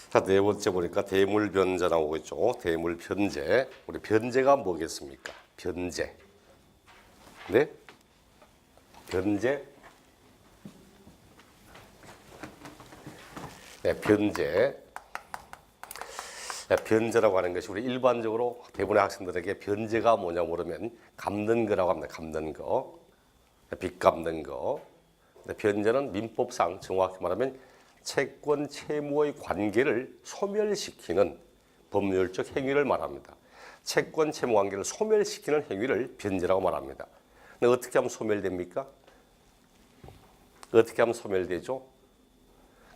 자, 네 번째 보니까 대물변제 나오고 있죠. 대물변제. 우리 변제가 뭐겠습니까? 변제. 네? 변제. 네, 변제. 네, 변제라고 하는 것이 우리 일반적으로 대부분의 학생들에게 변제가 뭐냐 모르면 갚는 거라고 합니다. 갚는 거. 빚 갚는 거. 변제는 민법상 정확히 말하면 채권, 채무의 관계를 소멸시키는 법률적 행위를 말합니다. 채권, 채무 관계를 소멸시키는 행위를 변제라고 말합니다. 근데 어떻게 하면 소멸됩니까? 어떻게 하면 소멸되죠?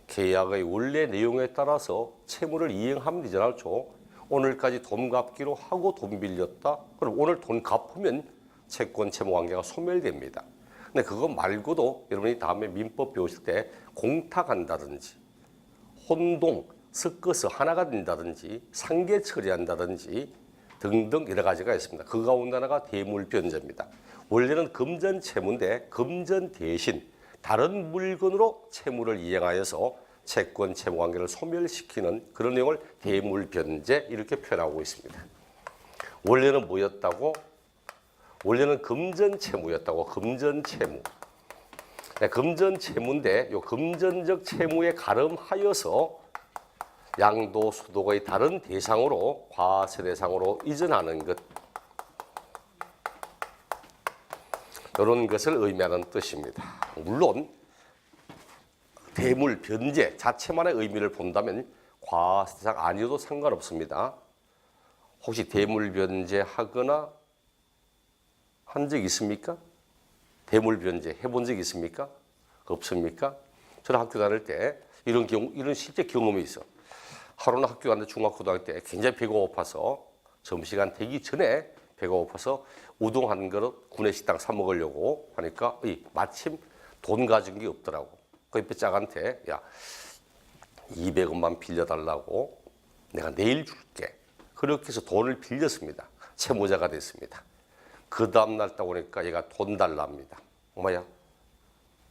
계약의 원래 내용에 따라서 채무를 이행하면 되잖아요. 오늘까지 돈 갚기로 하고 돈 빌렸다. 그럼 오늘 돈 갚으면 채권, 채무 관계가 소멸됩니다. 근데 그거 말고도 여러분이 다음에 민법 배우실 때 공탁한다든지 혼동, 섞어서 하나가 된다든지 상계 처리한다든지 등등 여러 가지가 있습니다. 그 가운데 하나가 대물변제입니다. 원래는 금전 채무인데 금전 대신 다른 물건으로 채무를 이행하여서 채권, 채무 관계를 소멸시키는 그런 내용을 대물변제 이렇게 표현하고 있습니다. 원래는 뭐였다고? 원래는 금전 채무였다고. 금전 채무. 네, 금전 채무인데 요 금전적 채무에 가름하여서 양도 소득의 다른 대상으로 과세 대상으로 이전하는 것. 이런 것을 의미하는 뜻입니다. 물론 대물 변제 자체만의 의미를 본다면 과세 대상 아니어도 상관없습니다. 혹시 대물 변제 하거나 한 적 있습니까? 대물 변제 해본 적 있습니까? 없습니까? 저는 학교 다닐 때 이런 실제 경험이 있어. 하루는 학교 갔는데 중학고등학교 때 굉장히 배가 고파서 점심시간 되기 전에 배가 고파서 우동 한 그릇 구내식당 사 먹으려고 하니까 마침 돈 가진 게 없더라고. 그 옆에 짝한테 야 200원만 빌려달라고 내가 내일 줄게. 그렇게 해서 돈을 빌렸습니다. 채무자가 됐습니다. 그 다음날 딱 오니까 얘가 돈 달랍니다. 엄마야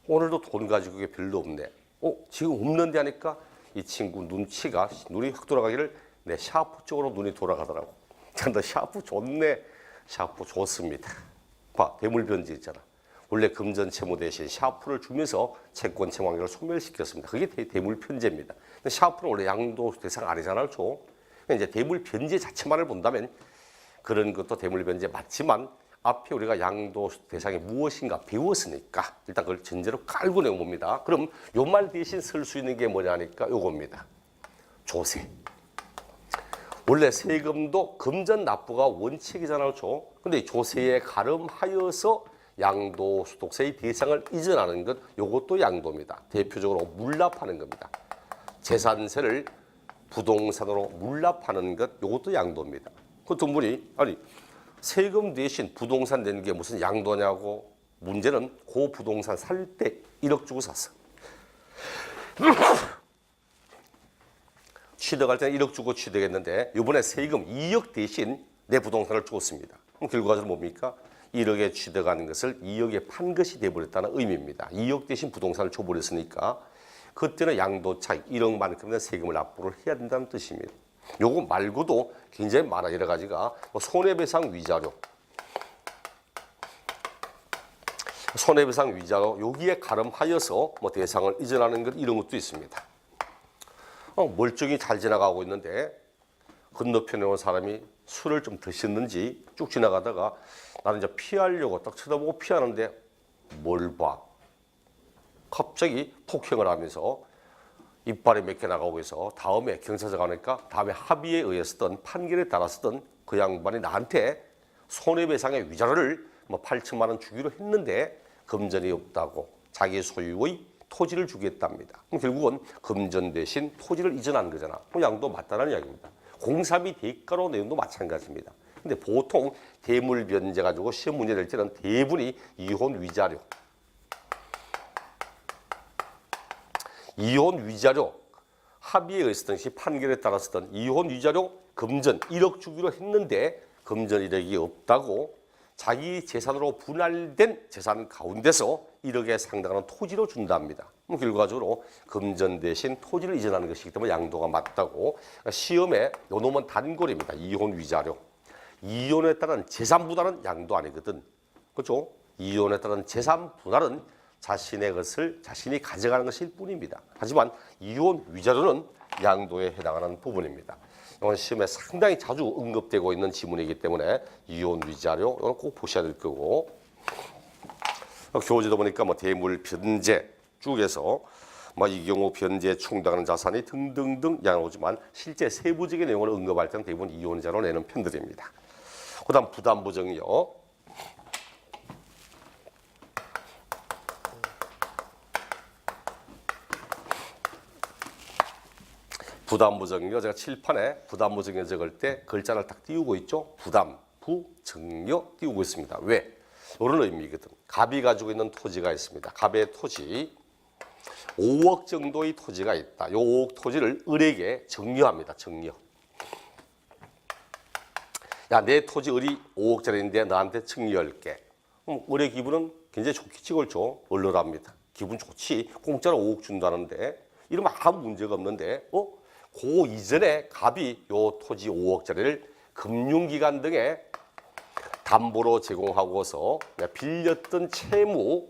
오늘도 돈 가지고 게 별로 없네. 지금 없는데 하니까 이 친구 눈이 확 돌아가기를 내 샤프 쪽으로 눈이 돌아가더라고. 너 샤프 좋네. 샤프 좋습니다. 봐, 대물변제 있잖아. 원래 금전 채무 대신 샤프를 주면서 채권 채무 관계를 소멸시켰습니다. 그게 대물변제입니다. 근데 샤프는 원래 양도 대상 아니잖아요. 이제 대물변제 자체만을 본다면 그런 것도 대물변제 맞지만 앞에 우리가 양도 대상이 무엇인가 배웠으니까 일단 그걸 전제로 깔고 내봅니다. 그럼 요 말 대신 쓸 수 있는 게 뭐냐니까 요겁니다. 조세. 원래 세금도 금전 납부가 원칙이잖아요. 근데 조세에 가름하여서 양도소득세의 대상을 이전하는 것 요것도 양도입니다. 대표적으로 물납하는 겁니다. 재산세를 부동산으로 물납하는 것 요것도 양도입니다. 그 두 분이 아니 세금 대신 부동산 내는 게 무슨 양도냐고. 문제는 그 부동산 살 때 1억 주고 샀어. 취득할 때는 1억 주고 취득했는데 이번에 세금 2억 대신 내 부동산을 줬습니다. 그럼 결과적으로 뭡니까? 1억에 취득하는 것을 2억에 판 것이 돼버렸다는 의미입니다. 2억 대신 부동산을 줘버렸으니까 그때는 양도 차익 1억만큼의 세금을 납부를 해야 된다는 뜻입니다. 요거 말고도 굉장히 많아. 여러 가지가 손해배상 위자료, 손해배상 위자료 여기에 가름하여서 대상을 이전하는 것 이런 것도 있습니다. 멀쩡히 잘 지나가고 있는데 건너편에 온 사람이 술을 좀 드셨는지 쭉 지나가다가 나는 이제 피하려고 딱 쳐다보고 피하는데 뭘 봐? 갑자기 폭행을 하면서 이빨이 몇 개 나가고 해서 다음에 경찰서 가니까 다음에 합의에 의해서든 판결에 따라서든 그 양반이 나한테 손해배상의 위자료를 8천만 원 주기로 했는데 금전이 없다고 자기 소유의 토지를 주겠답니다. 그럼 결국은 금전 대신 토지를 이전한 거잖아. 그럼 양도 맞다는 이야기입니다. 공사비 대가로 내용도 마찬가지입니다. 근데 보통 대물변제 가지고 시험 문제 낼 때는 대부분이 이혼 위자료, 이혼 위자료 합의에 의해서든 판결에 따라서든 이혼 위자료 금전 1억 주기로 했는데 금전 1억이 없다고 자기 재산으로 분할된 재산 가운데서 1억에 상당하는 토지로 준답니다. 결과적으로 금전 대신 토지를 이전하는 것이기 때문에 양도가 맞다고. 그러니까 시험에 요 놈은 단골입니다. 이혼 위자료. 이혼에 따른 재산 분할은 양도 아니거든. 그렇죠? 이혼에 따른 재산 분할은 자신의 것을 자신이 가져가는 것일 뿐입니다. 하지만 이혼 위자료는 양도에 해당하는 부분입니다. 이건 시험에 상당히 자주 언급되고 있는 지문이기 때문에 이혼 위자료 이건 꼭 보셔야 될 거고. 교재도 보니까 대물 변제 쪽에서 이 경우 변제에 충당하는 자산이 등등등 나오지만 실제 세부적인 내용을 언급할 때는 대부분 이혼자로 내는 편들입니다. 그다음 부담보증이요. 부담부정료 제가 칠판에 부담부정료 적을 때 글자를 딱 띄우고 있죠. 부담, 부정료 띄우고 있습니다. 왜? 이런 의미거든. 갑이 가지고 있는 토지가 있습니다. 갑의 토지 5억 정도의 토지가 있다. 이 5억 토지를 을에게 정려합니다. 정려. 야, 내 토지 을이 5억짜리인데 나한테 정려할게. 그럼 을의 기분은 굉장히 좋겠지 그렇죠. 얼얼합니다. 기분 좋지. 공짜로 5억 준다는데 이러면 아무 문제가 없는데 그 이전에 갑이 요 토지 5억짜리를 금융기관 등에 담보로 제공하고서 빌렸던 채무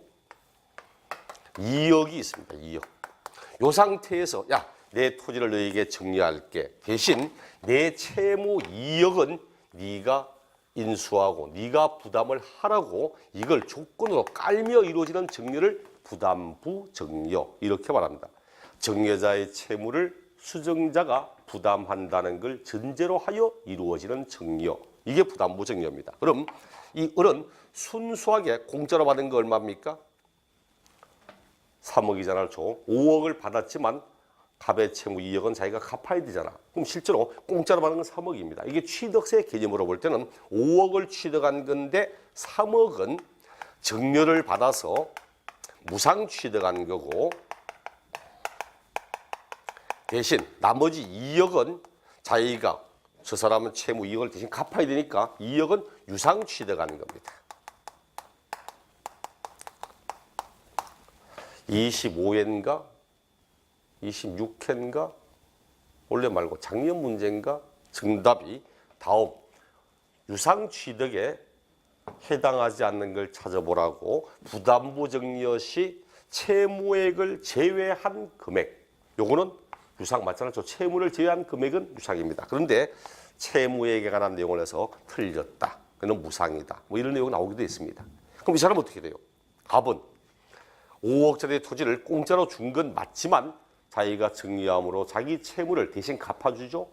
2억이 있습니다. 2억. 요 상태에서 야, 내 토지를 너에게 정리할게. 대신 내 채무 2억은 네가 인수하고 네가 부담을 하라고 이걸 조건으로 깔며 이루어지는 정리를 부담부 정려 이렇게 말합니다. 정려자의 채무를 수정자가 부담한다는 걸 전제로 하여 이루어지는 정려. 이게 부담부 정려입니다. 그럼 이 을은 순수하게 공짜로 받은 거 얼마입니까? 3억이잖아. 그렇죠? 5억을 받았지만 갑의 채무 2억은 자기가 갚아야 되잖아. 그럼 실제로 공짜로 받은 건 3억입니다. 이게 취득세 개념으로 볼 때는 5억을 취득한 건데 3억은 정려를 받아서 무상 취득한 거고 대신 나머지 2억은 자기가 저 사람은 채무 2억을 대신 갚아야 되니까 2억은 유상 취득하는 겁니다. 25회인가 26회인가 원래 말고 작년 문제인가 정답이 다음 유상 취득에 해당하지 않는 걸 찾아보라고 부담부 정려 시 채무액을 제외한 금액 요거는 유상 맞잖아요. 저 채무를 제외한 금액은 유상입니다. 그런데 채무액에 관한 내용을 해서 틀렸다. 그는 무상이다. 이런 내용이 나오기도 했습니다. 그럼 이 사람은 어떻게 돼요? 갑은 5억짜리 토지를 공짜로 준 건 맞지만 자기가 정리함으로 자기 채무를 대신 갚아주죠.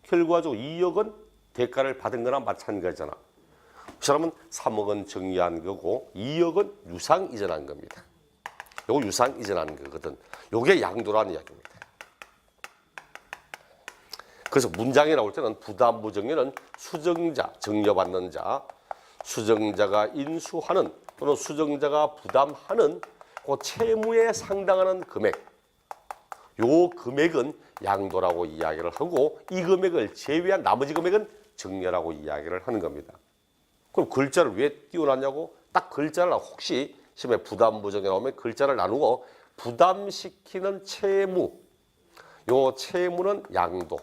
결과적으로 2억은 대가를 받은 거나 마찬가지잖아. 그 사람은 3억은 정리한 거고 2억은 유상 이전한 겁니다. 요거 유상 이전한 거거든. 요게 양도라는 이야기입니다. 그래서 문장에 나올 때는 부담부 정려는 수정자, 정려받는 자, 수정자가 인수하는 또는 수정자가 부담하는 그 채무에 상당하는 금액, 요 금액은 양도라고 이야기를 하고 이 금액을 제외한 나머지 금액은 정려라고 이야기를 하는 겁니다. 그럼 글자를 왜 띄워놨냐고? 딱 글자를 혹시 시험에 부담부 정려 나오면 글자를 나누고 부담시키는 채무, 요 채무는 양도.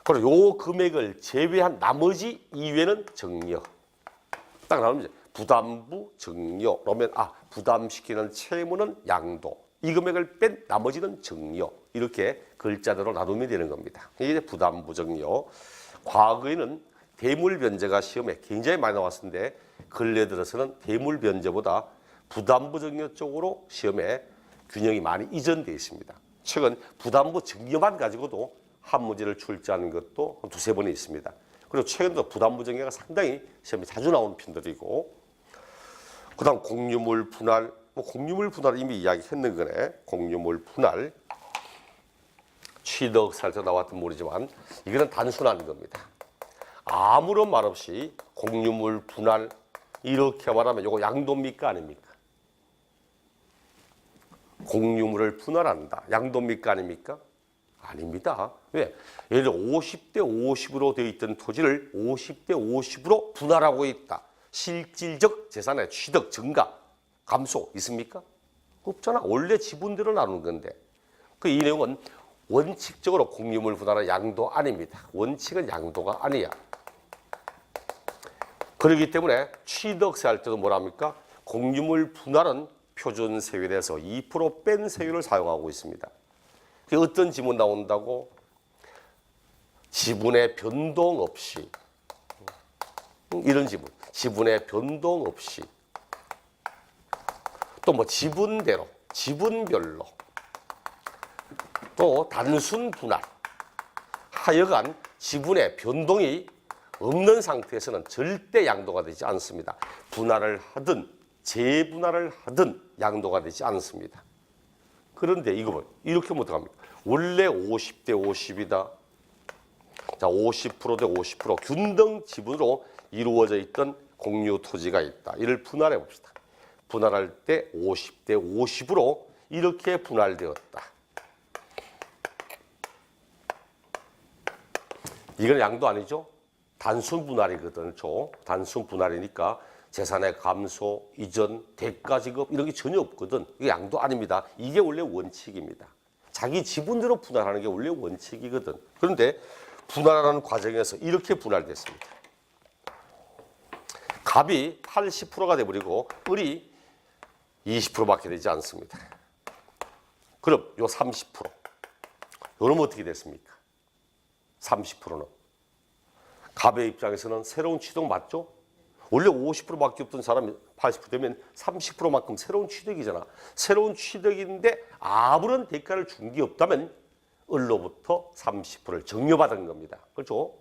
그리고 요 금액을 제외한 나머지 이외는 정려. 딱 나오면 이제 부담부 정려. 그러면 부담시키는 채무는 양도. 이 금액을 뺀 나머지는 정려. 이렇게 글자대로 나누면 되는 겁니다. 이게 부담부 정려. 과거에는 대물 변제가 시험에 굉장히 많이 나왔었는데 근래 들어서는 대물 변제보다 부담부 정려 쪽으로 시험에 균형이 많이 이전되어 있습니다. 최근 부담부 정려만 가지고도 한 문제를 출제하는 것도 두세 번이 있습니다. 그리고 최근도 부담부 정려가 상당히 시험에 자주 나오는 편들이고 그 다음 공유물 분할, 공유물 분할 이미 이야기했는 거네. 공유물 분할, 취득사에서 나왔던 물이지만 이거는 단순한 겁니다. 아무런 말 없이 공유물 분할 이렇게 말하면 이거 양도입니까 아닙니까? 공유물을 분할한다. 양도입니까 아닙니까? 아닙니다. 왜? 예를 들어 50대 50으로 되어 있던 토지를 50대 50으로 분할하고 있다. 실질적 재산의 취득 증가, 감소 있습니까? 없잖아. 원래 지분대로 나누는 건데. 이 내용은 원칙적으로 공유물 분할은 양도 아닙니다. 원칙은 양도가 아니야. 그렇기 때문에 취득세 할 때도 뭐랍니까? 공유물 분할은 표준 세율에서 2% 뺀 세율을 사용하고 있습니다. 어떤 지문 나온다고? 지분의 변동 없이, 이런 지분, 지분의 변동 없이, 또 뭐 지분대로, 지분별로, 또 단순 분할, 하여간 지분의 변동이 없는 상태에서는 절대 양도가 되지 않습니다. 분할을 하든 재분할을 하든 양도가 되지 않습니다. 그런데 이거 뭐 이렇게 하면 어떡합니까? 원래 50대 50이다. 자, 50%대 50% 균등 지분으로 이루어져 있던 공유 토지가 있다. 이를 분할해 봅시다. 분할할 때 50대 50으로 이렇게 분할되었다. 이건 양도 아니죠? 단순 분할이거든. 단순 분할이니까 재산의 감소, 이전, 대가 지급 이런 게 전혀 없거든. 이게 양도 아닙니다. 이게 원래 원칙입니다. 자기 지분대로 분할하는 게 원래 원칙이거든. 그런데 분할하는 과정에서 이렇게 분할됐습니다. 갑이 80%가 돼버리고 을이 20%밖에 되지 않습니다. 그럼 요 30%. 요러면 어떻게 됐습니까? 30%는. 갑의 입장에서는 새로운 취득 맞죠? 원래 50%밖에 없던 사람이 80% 되면 30%만큼 새로운 취득이잖아. 새로운 취득인데 아무런 대가를 준 게 없다면 을로부터 30%를 증여받은 겁니다. 그렇죠?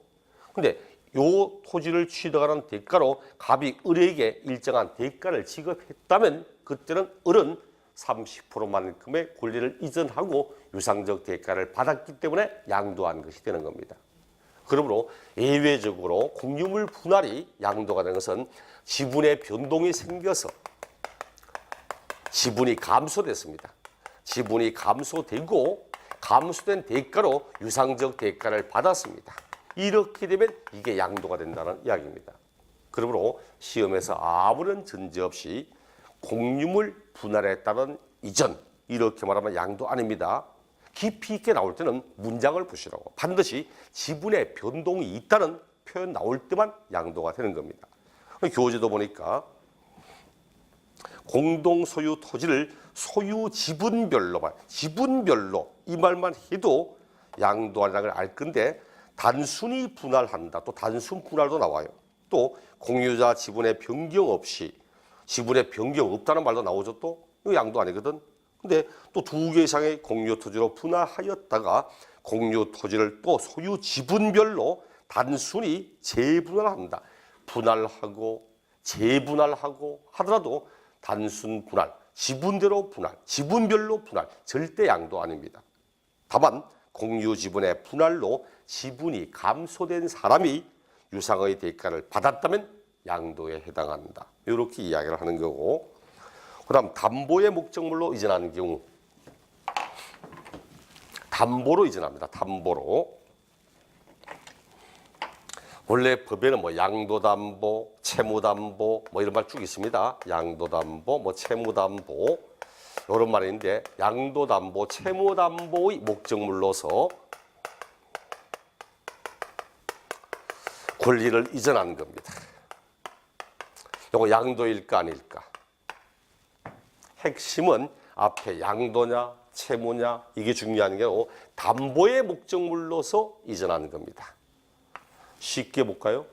근데 요 토지를 취득하는 대가로 갑이 을에게 일정한 대가를 지급했다면 그때는 을은 30%만큼의 권리를 이전하고 유상적 대가를 받았기 때문에 양도한 것이 되는 겁니다. 그러므로 예외적으로 공유물 분할이 양도가 되는 것은 지분의 변동이 생겨서 지분이 감소됐습니다. 지분이 감소되고 감소된 대가로 유상적 대가를 받았습니다. 이렇게 되면 이게 양도가 된다는 이야기입니다. 그러므로 시험에서 아무런 전제 없이 공유물 분할에 따른 이전 이렇게 말하면 양도 아닙니다. 깊이 있게 나올 때는 문장을 보시라고. 반드시 지분의 변동이 있다는 표현 나올 때만 양도가 되는 겁니다. 교재도 보니까 공동 소유 토지를 소유 지분별로 지분별로 이 말만 해도 양도하는 걸 알 건데 단순히 분할한다. 또 단순 분할도 나와요. 또 공유자 지분의 변경 없이 지분의 변경 없다는 말도 나오죠. 또 이거 양도 아니거든. 근데 또 2개 이상의 공유 토지로 분할하였다가 공유 토지를 또 소유 지분별로 단순히 재분할한다. 분할하고 재분할하고 하더라도 단순 분할, 지분대로 분할, 지분별로 분할 절대 양도 아닙니다. 다만 공유 지분의 분할로 지분이 감소된 사람이 유상의 대가를 받았다면 양도에 해당한다. 이렇게 이야기를 하는 거고, 그 다음 담보의 목적물로 이전하는 경우 담보로 이전합니다. 담보로. 원래 법에는 뭐 양도담보, 채무담보 뭐 이런 말 쭉 있습니다. 양도담보, 뭐 채무담보 이런 말인데 양도담보, 채무담보의 목적물로서 권리를 이전한 겁니다. 이거 양도일까 아닐까? 핵심은 앞에 양도냐 채무냐 이게 중요한 게 아니고 담보의 목적물로서 이전하는 겁니다. 쉽게 볼까요?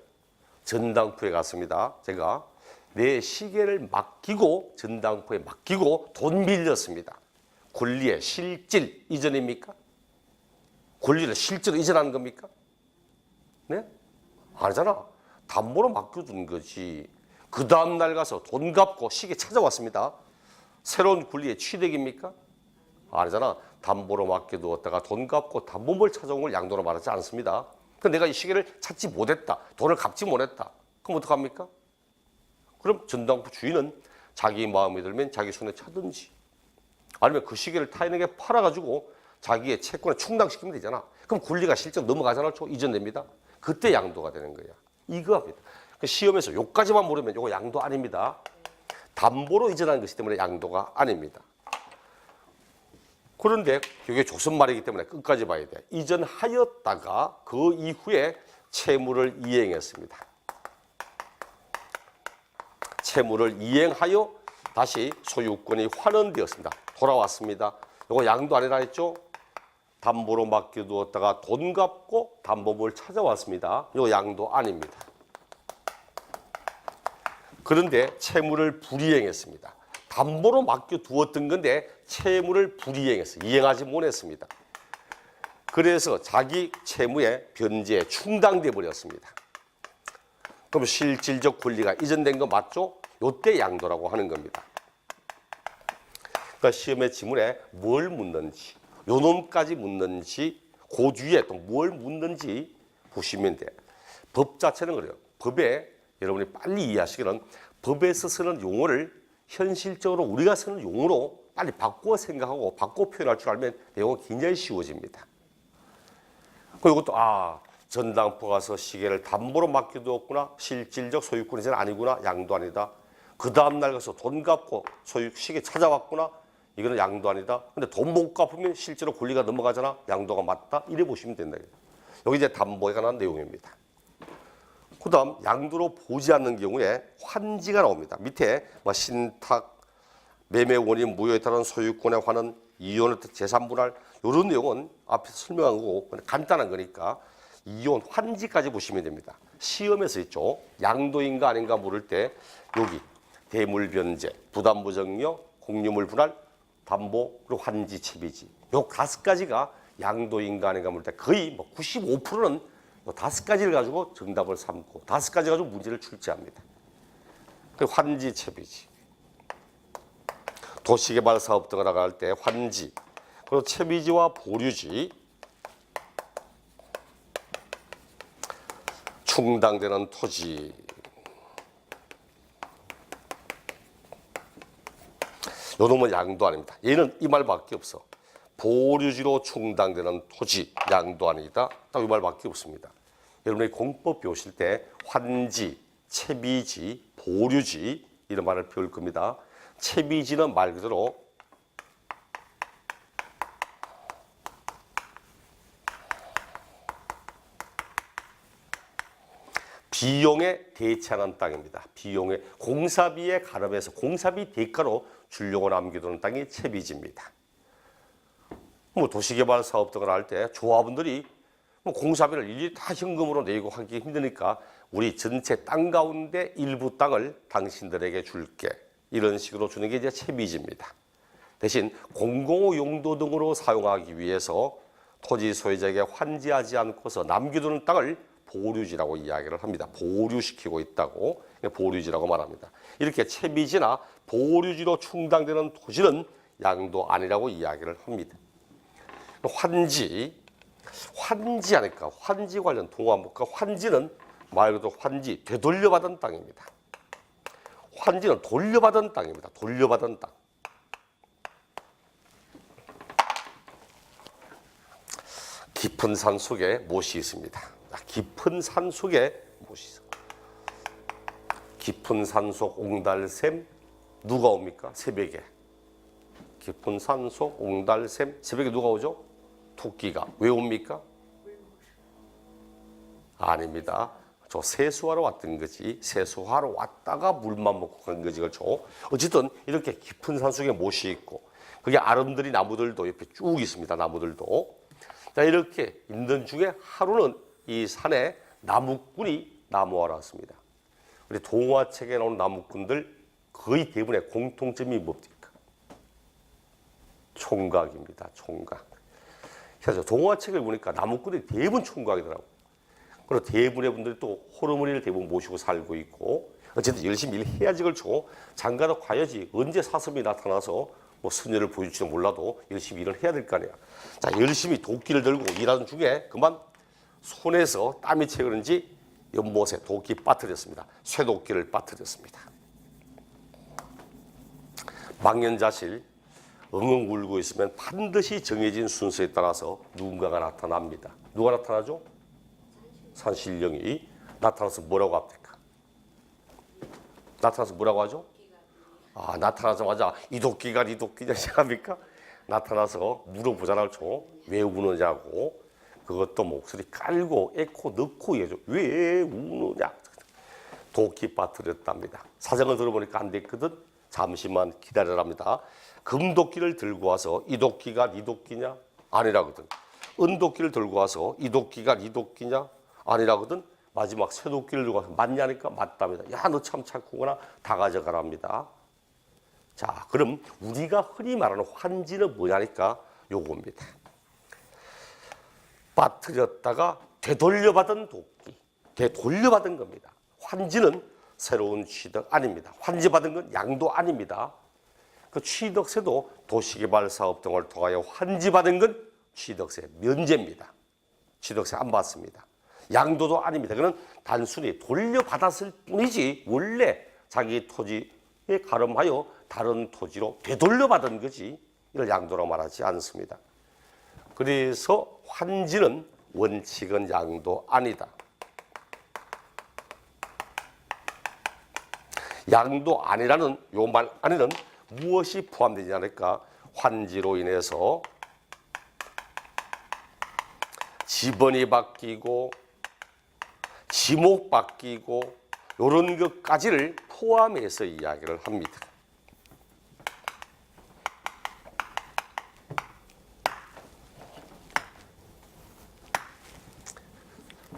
전당포에 갔습니다. 제가 내 시계를 맡기고 전당포에 맡기고 돈 빌렸습니다. 권리의 실질 이전입니까? 권리를 실제로 이전하는 겁니까? 네? 아니잖아. 담보로 맡겨둔 거지. 그 다음날 가서 돈 갚고 시계 찾아왔습니다. 새로운 권리의 취득입니까? 아니잖아. 담보로 맡겨두었다가 돈 갚고 담보물 찾아온 걸 양도로 말하지 않습니다. 내가 이 시계를 찾지 못했다. 돈을 갚지 못했다. 그럼 어떡합니까? 그럼 전당포 주인은 자기 마음에 들면 자기 손에 차든지 아니면 그 시계를 타인에게 팔아가지고 자기의 채권을 충당시키면 되잖아. 그럼 권리가 실적 넘어가잖아. 이전됩니다. 그때 양도가 되는 거야. 이거 합니다. 시험에서 요까지만 모르면 요거 양도 아닙니다. 담보로 이전하는 것이기 때문에 양도가 아닙니다. 그런데 이게 조선말이기 때문에 끝까지 봐야 돼. 이전하였다가 그 이후에 채무를 이행했습니다. 채무를 이행하여 다시 소유권이 환원되었습니다. 돌아왔습니다. 이거 양도 아니라 했죠? 담보로 맡겨두었다가 돈 갚고 담보물 찾아왔습니다. 이거 양도 아닙니다. 그런데 채무를 불이행했습니다. 담보로 맡겨두었던 건데 채무를 불이행했어요. 이행하지 못했습니다. 그래서 자기 채무의 변제에 충당돼 버렸습니다. 그럼 실질적 권리가 이전된 거 맞죠? 요때 양도라고 하는 겁니다. 그러니까 시험의 지문에 뭘 묻는지, 요 놈까지 묻는지, 그 뒤에 또 뭘 묻는지 보시면 돼요. 법 자체는 그래요. 법에 여러분이 빨리 이해하시기는 법에서 쓰는 용어를 현실적으로 우리가 쓰는 용어로 빨리 바꾸어 생각하고 바꾸어 표현할 줄 알면 내용은 굉장히 쉬워집니다. 그리고 이것도 전당포 가서 시계를 담보로 맡겨두었구나. 실질적 소유권이 이제는 아니구나. 양도 아니다. 그 다음날 가서 돈 갚고 시계 찾아왔구나. 이거는 양도 아니다. 근데 돈 못 갚으면 실제로 권리가 넘어가잖아. 양도가 맞다. 이래 보시면 된다. 여기 이제 담보에 관한 내용입니다. 그 다음 양도로 보지 않는 경우에 환지가 나옵니다. 밑에 신탁, 매매 원인 무효에 따른 소유권에 관한 이혼 재산분할 이런 내용은 앞에서 설명한 거고 간단한 거니까 이혼 환지까지 보시면 됩니다. 시험에서 있죠. 양도인가 아닌가 물을 때 여기 대물변제, 부담부정려, 공유물 분할, 담보, 그리고 환지, 채비지 요 5가지가 양도인가 아닌가 물을 때 거의 95%는 요 5가지를 가지고 정답을 삼고 5가지 가지고 문제를 출제합니다. 그리고 환지, 채비지, 도시개발 사업 등을 나갈 때 환지, 그리고 채비지와 보류지, 충당되는 토지, 요 놈은 양도 아닙니다. 얘는 이 말밖에 없어. 보류지로 충당되는 토지, 양도 아니다. 딱 이 말밖에 없습니다. 여러분이 공법 배우실 때 환지, 채비지, 보류지 이런 말을 배울 겁니다. 채비지는 말 그대로 비용에 대체하는 땅입니다. 비용에 공사비에 가름해서 공사비 대가로 주려고 남겨두는 땅이 채비지입니다. 도시개발 사업 등을 할 때 조합원들이 공사비를 일일이 다 현금으로 내고 하기 힘드니까 우리 전체 땅 가운데 일부 땅을 당신들에게 줄게. 이런 식으로 주는 게 이제 채비지입니다. 대신 공공호 용도 등으로 사용하기 위해서 토지 소유자에게 환지하지 않고서 남겨두는 땅을 보류지라고 이야기를 합니다. 보류시키고 있다고 보류지라고 말합니다. 이렇게 채비지나 보류지로 충당되는 토지는 양도 아니라고 이야기를 합니다. 환지 하니까 환지 관련 동화 볼까? 환지는 말 그대로 환지, 되돌려받은 땅입니다. 환지는 돌려받은 땅입니다. 돌려받은 땅. 깊은 산 속에 못이 있습니다. 깊은 산 속에 못이 있어. 깊은 산 속 옹달샘 누가 옵니까? 새벽에. 깊은 산 속 옹달샘 새벽에 누가 오죠? 토끼가. 왜 옵니까? 아닙니다. 저 세수하러 왔던 거지. 세수하러 왔다가 물만 먹고 간 거지. 그렇죠? 어쨌든 이렇게 깊은 산 속에 못이 있고 그게 아름드리 나무들도 옆에 쭉 있습니다. 나무들도. 자, 이렇게 있는 중에 하루는 이 산에 나무꾼이 나무하러 왔습니다. 우리 동화책에 나오는 나무꾼들 거의 대부분의 공통점이 뭡니까? 총각입니다. 총각. 그래서 동화책을 보니까 나무꾼들이 대부분 총각이더라고요. 그리고 대부분의 분들이 또 호르몬이를 대부분 모시고 살고 있고 어쨌든 열심히 일해야지 그렇죠. 장가도 가야지 언제 사슴이 나타나서 선녀를 보여줄지도 몰라도 열심히 일을 해야 될 거 아니야. 자, 열심히 도끼를 들고 일하는 중에 그만 손에서 땀이 채 그런지 연못에 도끼 빠뜨렸습니다. 쇠도끼를 빠뜨렸습니다. 망연자실 엉엉 울고 있으면 반드시 정해진 순서에 따라서 누군가가 나타납니다. 누가 나타나죠? 산신령이 나타나서 뭐라고 합니까? 나타나서 뭐라고 하죠? 나타나자마자 이도끼가 이도끼냐 합니까? 나타나서 물어보잖아요. 왜 우느냐고. 그것도 목소리 깔고 에코 넣고 얘기하죠. 왜 우느냐. 도끼 빠뜨렸답니다. 사정을 들어보니까 안 됐거든. 잠시만 기다려랍니다. 금도끼를 들고 와서 이도끼가 이도끼냐? 아니라거든. 은도끼를 들고 와서 이도끼가 이도끼냐? 아니라거든. 마지막 쇠도끼를 들고 와서 맞냐니까 맞답니다. 야, 너 참 착하구나. 다 가져가랍니다. 자, 그럼 우리가 흔히 말하는 환지는 뭐냐니까 요겁니다. 빠뜨렸다가 되돌려받은 도끼, 되돌려받은 겁니다. 환지는 새로운 취득 아닙니다. 환지받은 건 양도 아닙니다. 그 취득세도 도시개발 사업 등을 통하여 환지받은 건 취득세 면제입니다. 취득세 안 받습니다. 양도도 아닙니다. 그는 단순히 돌려받았을 뿐이지 원래 자기 토지에 가름하여 다른 토지로 되돌려받은 거지 이걸 양도라고 말하지 않습니다. 그래서 환지는 원칙은 양도 아니다. 양도 아니라는 요 말 안에는 무엇이 포함되지 않을까? 환지로 인해서 지번이 바뀌고 지목 바뀌고 이런 것까지를 포함해서 이야기를 합니다.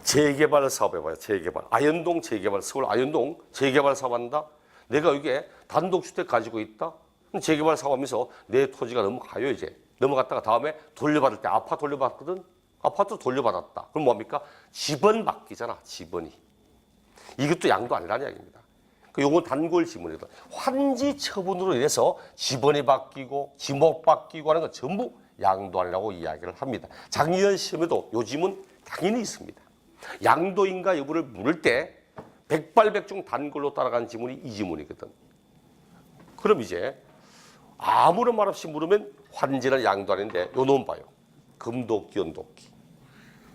재개발 사업 해봐요. 재개발. 아현동 재개발, 서울 아현동 재개발 사업한다. 내가 이게 단독주택 가지고 있다. 재개발 사업하면서 내 토지가 넘어가요. 이제 넘어갔다가 다음에 돌려받을 때 아파트 돌려받거든. 아파트 돌려받았다. 그럼 뭡니까? 지번 바뀌잖아. 지번이. 이것도 양도 아니라는 이야기입니다. 요건 단골 지문이다. 환지 처분으로 인해서 지번이 바뀌고 지목 바뀌고 하는 건 전부 양도 아니라고 이야기를 합니다. 작년 시험에도 요 지문 당연히 있습니다. 양도인가 여부를 물을 때 백발백중 단골로 따라간 지문이 이 지문이거든. 그럼 이제 아무런 말 없이 물으면 환지는 양도 아닌데 요 놈 봐요. 금도끼, 은도끼.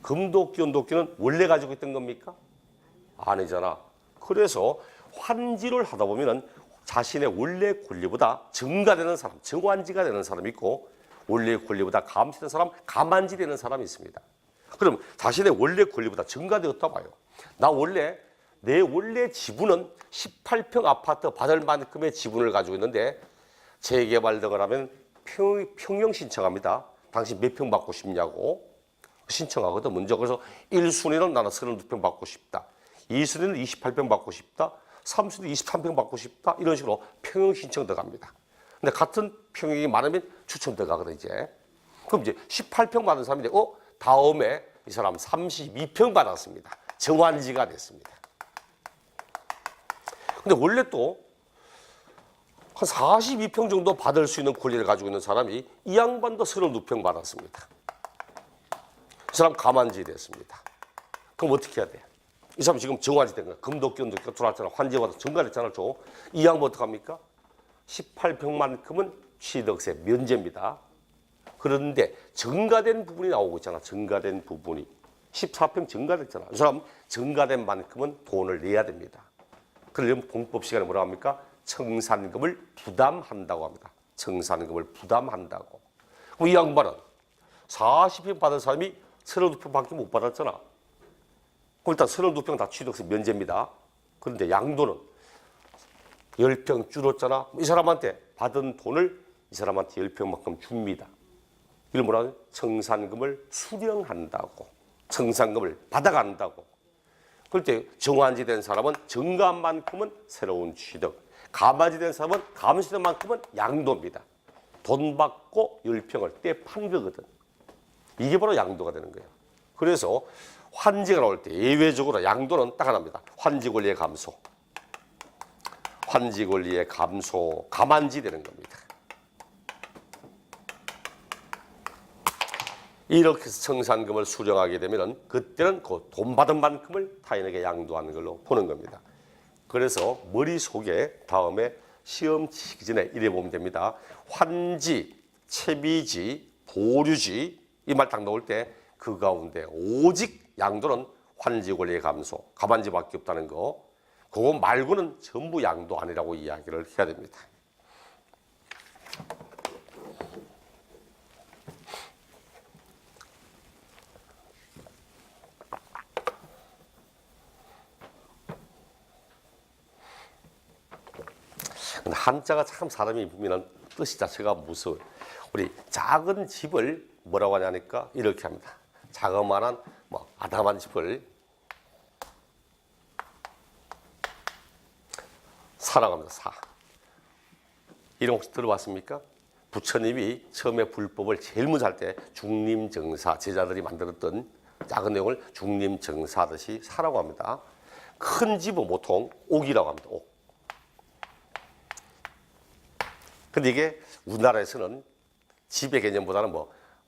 금도끼, 은도끼는 원래 가지고 있던 겁니까? 아니잖아. 그래서 환지를 하다 보면은 자신의 원래 권리보다 증가되는 사람, 정환지가 되는 사람이 있고 원래 권리보다 감시되는 사람, 감환지 되는 사람이 있습니다. 그럼 자신의 원래 권리보다 증가되었다 봐요. 나 원래 내 원래 지분은 18평 아파트 받을 만큼의 지분을 가지고 있는데 재개발 등을 하면 평형 신청합니다. 당신 몇 평 받고 싶냐고 신청하거든. 먼저 그래서 1순위는 나는 32평 받고 싶다. 2순위는 28평 받고 싶다. 3순위 23평 받고 싶다. 이런 식으로 평형 신청 들어갑니다. 근데 같은 평형이 많으면 추첨 들어가거든 이제. 그럼 이제 18평 받은 사람인데 다음에 이 사람 32평 받았습니다. 정환지가 됐습니다. 근데 원래 또 한 42평 정도 받을 수 있는 권리를 가지고 있는 사람이 이 양반도 32평 받았습니다. 이 사람 감환지 됐습니다. 그럼 어떻게 해야 돼? 이 사람 지금 정환지 된 거야. 금도끼, 은도끼가 들어왔잖아. 환지가 증가됐잖아. 이 양반 어떡합니까? 18평만큼은 취득세 면제입니다. 그런데 증가된 부분이 나오고 있잖아. 증가된 부분이. 14평 증가됐잖아. 이 사람 증가된 만큼은 돈을 내야 됩니다. 그러려면 공법 시간에 뭐라고 합니까? 청산금을 부담한다고 합니다. 청산금을 부담한다고. 그럼 이 양반은 40평 받은 사람이 32평밖에 못 받았잖아. 그럼 일단 32평 다 취득세 면제입니다. 그런데 양도는 10평 줄었잖아. 이 사람한테 받은 돈을 이 사람한테 10평만큼 줍니다. 이걸 뭐라 하냐? 청산금을 수령한다고. 청산금을 받아간다고. 그럴 때 정환지 된 사람은 증가한 만큼은 새로운 취득, 감환지 된 사람은 감시된 만큼은 양도입니다. 돈 받고 10평을 떼판 거거든. 이게 바로 양도가 되는 거예요. 그래서 환지가 나올 때 예외적으로 양도는 딱 하나입니다. 환지 권리의 감소. 환지 권리의 감소, 감환지 되는 겁니다. 이렇게 해서 청산금을 수령하게 되면 그때는 그 돈 받은 만큼을 타인에게 양도하는 걸로 보는 겁니다. 그래서 머릿속에 다음에 시험 치기 전에 이래 보면 됩니다. 환지 채비지, 보류지 이 말 딱 나올 때 그 가운데 오직 양도는 환지 권리의 감소, 가반지밖에 없다는 거, 그거 말고는 전부 양도 아니라고 이야기를 해야 됩니다. 근데 한자가 참 사람이 보면 뜻이 자체가 무서워요. 우리 작은 집을 뭐라고 하냐니까 이렇게 합니다. 자그마한 아담한 집을 사라고 합니다. 사. 이런 혹시 들어봤습니까? 부처님이 처음에 불법을 제일 먼저 할 때 중림정사, 제자들이 만들었던 작은 내용을 중림정사 하듯이 사라고 합니다. 큰 집은 보통 옥이라고 합니다. 옥. 근데 이게 우리나라에서는 집의 개념보다는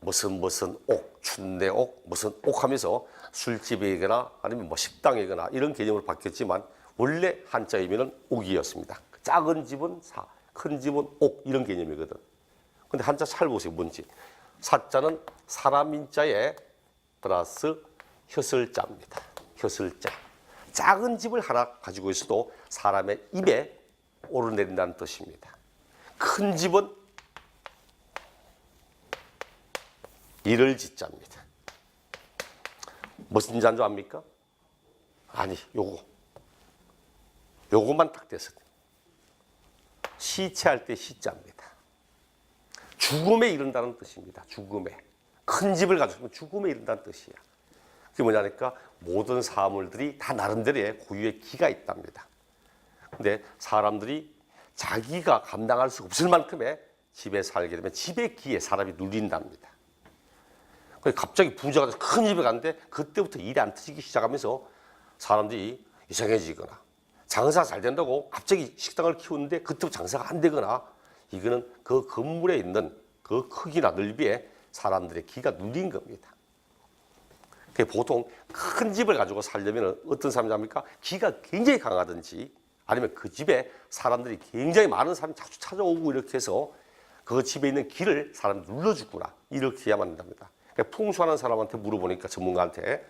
무슨 옥, 춘내옥, 무슨 옥 하면서 술집이거나 아니면 식당이거나 이런 개념으로 바뀌었지만 원래 한자 의미는 옥이었습니다. 작은 집은 사, 큰 집은 옥 이런 개념이거든. 근데 한자 잘 보세요. 뭔지. 사자는 사람 인자에 플러스 혀슬자입니다. 혀슬자. 작은 집을 하나 가지고 있어도 사람의 입에 오르내린다는 뜻입니다. 큰 집은 이를 짓자입니다. 무슨 자인 줄 압니까? 아니, 요거만 딱 됐어요. 시체할 때 시자입니다. 죽음에 이른다는 뜻입니다. 죽음에. 큰 집을 가지고 있으면 죽음에 이른다는 뜻이야. 그게 뭐냐니까 모든 사물들이 다 나름대로의 고유의 기가 있답니다. 근데 사람들이 자기가 감당할 수 없을 만큼의 집에 살게 되면 집의 기에 사람이 눌린답니다. 갑자기 부자가 돼서 큰 집에 갔는데 그때부터 일이 안 터지기 시작하면서 사람들이 이상해지거나 장사가 잘 된다고 갑자기 식당을 키우는데 그때부터 장사가 안 되거나 이거는 그 건물에 있는 그 크기나 넓이에 사람들의 기가 눌린 겁니다. 보통 큰 집을 가지고 살려면 어떤 사람이 합니까? 기가 굉장히 강하든지 아니면 그 집에 사람들이 굉장히 많은 사람이 자주 찾아오고 이렇게 해서 그 집에 있는 기를 사람이 눌러주구나 이렇게 해야만 된답니다. 풍수하는 사람한테 물어보니까 전문가한테